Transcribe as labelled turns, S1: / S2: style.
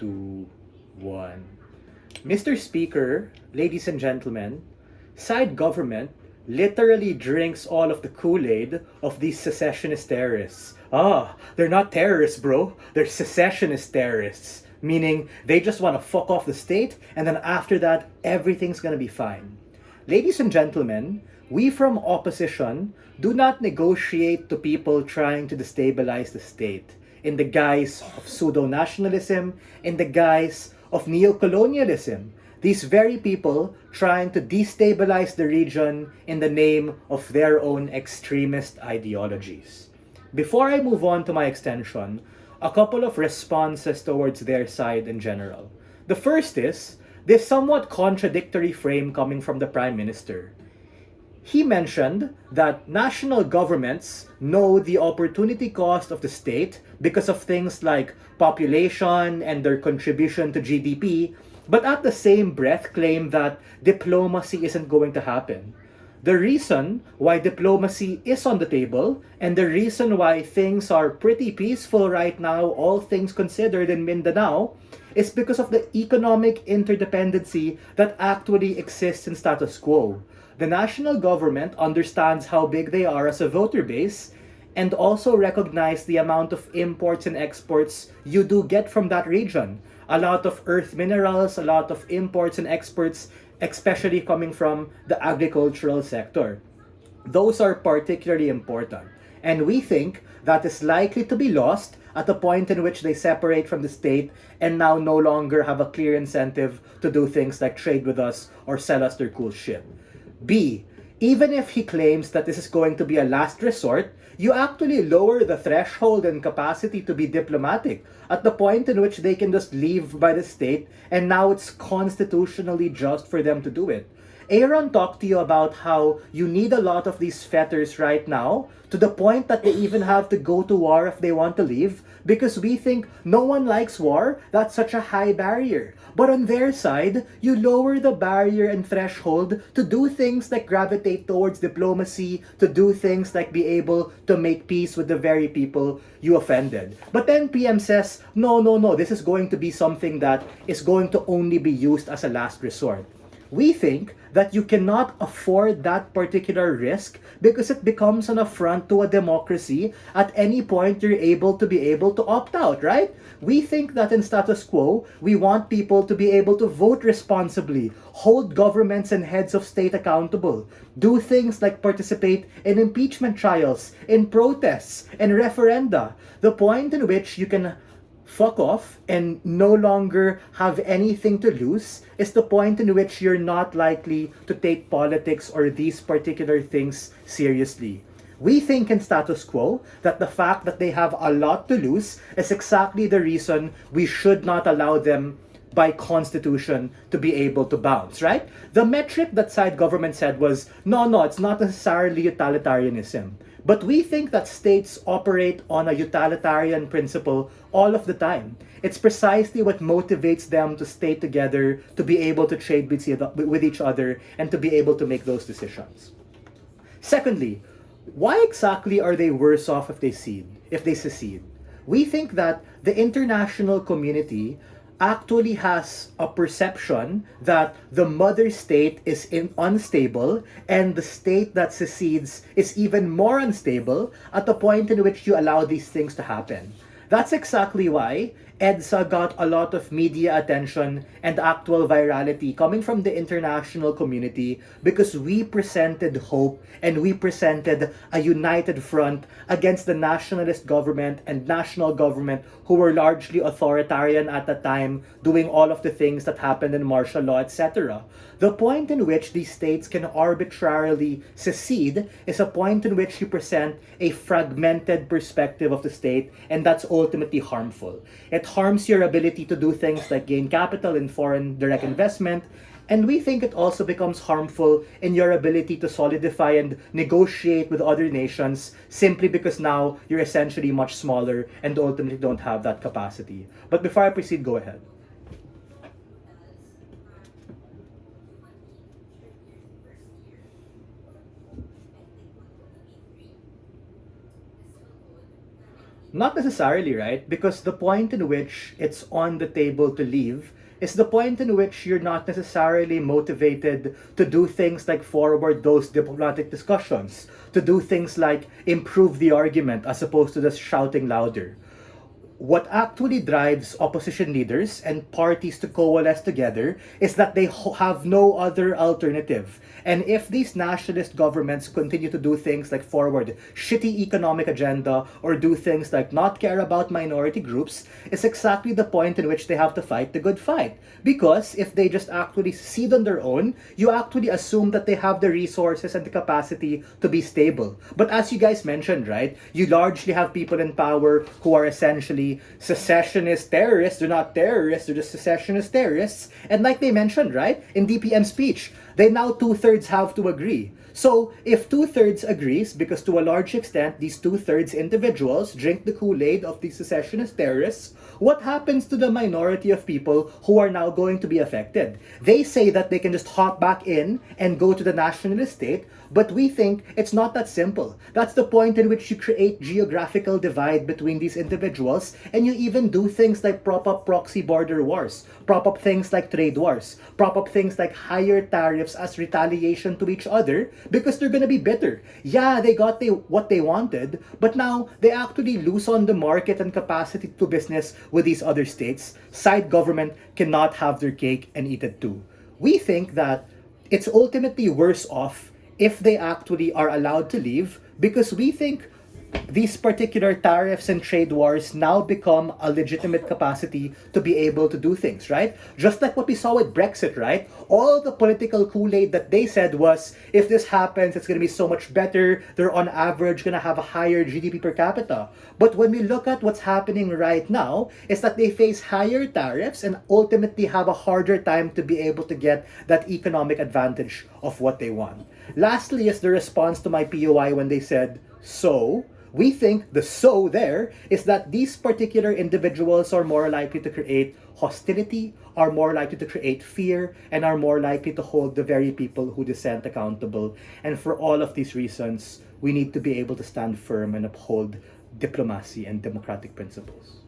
S1: 2, 1. Mr. Speaker, ladies and gentlemen, side government literally drinks all of the Kool-Aid of these secessionist terrorists. They're not terrorists, bro. They're secessionist terrorists. Meaning they just want to fuck off the state, and then after that, everything's gonna be fine. Ladies and gentlemen, we from opposition do not negotiate to people trying to destabilize the state in the guise of pseudo-nationalism, in the guise of neo-colonialism. These very people trying to destabilize the region in the name of their own extremist ideologies. Before I move on to my extension, a couple of responses towards their side in general. The first is this somewhat contradictory frame coming from the Prime Minister. He mentioned that national governments know the opportunity cost of the state because of things like population and their contribution to GDP, but at the same breath claim that diplomacy isn't going to happen. The reason why diplomacy is on the table and the reason why things are pretty peaceful right now, all things considered in Mindanao, is because of the economic interdependency that actually exists in status quo. The national government understands how big they are as a voter base and also recognize the amount of imports and exports you do get from that region. A lot of earth minerals, a lot of imports and exports, especially coming from the agricultural sector. Those are particularly important. And we think that is likely to be lost at the point in which they separate from the state and now no longer have a clear incentive to do things like trade with us or sell us their cool shit. B, even if he claims that this is going to be a last resort, you actually lower the threshold and capacity to be diplomatic at the point in which they can just leave by the state and now it's constitutionally just for them to do it. Aaron talked to you about how you need a lot of these fetters right now to the point that they even have to go to war if they want to leave because we think no one likes war. That's such a high barrier. But on their side, you lower the barrier and threshold to do things like gravitate towards diplomacy, to do things like be able to make peace with the very people you offended. But then PM says, no, this is going to be something that is going to only be used as a last resort. We think that you cannot afford that particular risk because it becomes an affront to a democracy. At any point, you're able to opt out, right? We think that in status quo, we want people to be able to vote responsibly, hold governments and heads of state accountable, do things like participate in impeachment trials, in protests, and referenda. The point in which you can fuck off and no longer have anything to lose is the point in which you're not likely to take politics or these particular things seriously. We think in status quo that the fact that they have a lot to lose is exactly the reason we should not allow them by constitution to be able to bounce, right? The metric that side government said was, no, it's not necessarily utilitarianism. But we think that states operate on a utilitarian principle all of the time. It's precisely what motivates them to stay together, to be able to trade with each other, and to be able to make those decisions. Secondly, why exactly are they worse off if they secede? We think that the international community actually has a perception that the mother state is unstable and the state that secedes is even more unstable at the point in which you allow these things to happen. That's exactly why EDSA got a lot of media attention and actual virality coming from the international community because we presented hope and we presented a united front against the nationalist government and national government who were largely authoritarian at the time, doing all of the things that happened in martial law, etc. The point in which these states can arbitrarily secede is a point in which you present a fragmented perspective of the state, and that's ultimately harmful. It harms your ability to do things like gain capital in foreign direct investment, and we think it also becomes harmful in your ability to solidify and negotiate with other nations simply because now you're essentially much smaller and ultimately don't have that capacity. But before I proceed, go ahead. Not necessarily, right? Because the point in which it's on the table to leave is the point in which you're not necessarily motivated to do things like forward those diplomatic discussions, to do things like improve the argument as opposed to just shouting louder. What actually drives opposition leaders and parties to coalesce together is that they have no other alternative. And if these nationalist governments continue to do things like forward shitty economic agenda or do things like not care about minority groups, it's exactly the point in which they have to fight the good fight. Because if they just actually succeed on their own, you actually assume that they have the resources and the capacity to be stable. But as you guys mentioned, right, you largely have people in power who are essentially secessionist terrorists. They're not terrorists, they're just secessionist terrorists. And like they mentioned, right, in DPM speech, they now two-thirds have to agree. So if two-thirds agrees, because to a large extent these two-thirds individuals drink the Kool-Aid of the secessionist terrorists, what happens to the minority of people who are now going to be affected? They say that they can just hop back in and go to the nationalist state, but we think it's not that simple. That's the point in which you create geographical divide between these individuals, and you even do things like prop up proxy border wars, prop up things like trade wars, prop up things like higher tariffs as retaliation to each other, because they're gonna be bitter. Yeah, they got what they wanted, but now they actually lose on the market and capacity to business with these other states. Side government cannot have their cake and eat it too. We think that it's ultimately worse off if they actually are allowed to leave, because we think these particular tariffs and trade wars now become a legitimate capacity to be able to do things, right? Just like what we saw with Brexit, right? All the political Kool-Aid that they said was, if this happens, it's going to be so much better. They're on average going to have a higher GDP per capita. But when we look at what's happening right now, is that they face higher tariffs and ultimately have a harder time to be able to get that economic advantage of what they want. Lastly is the response to my POI when they said, so, we think the so there is that these particular individuals are more likely to create hostility, are more likely to create fear, and are more likely to hold the very people who dissent accountable. And for all of these reasons, we need to be able to stand firm and uphold diplomacy and democratic principles.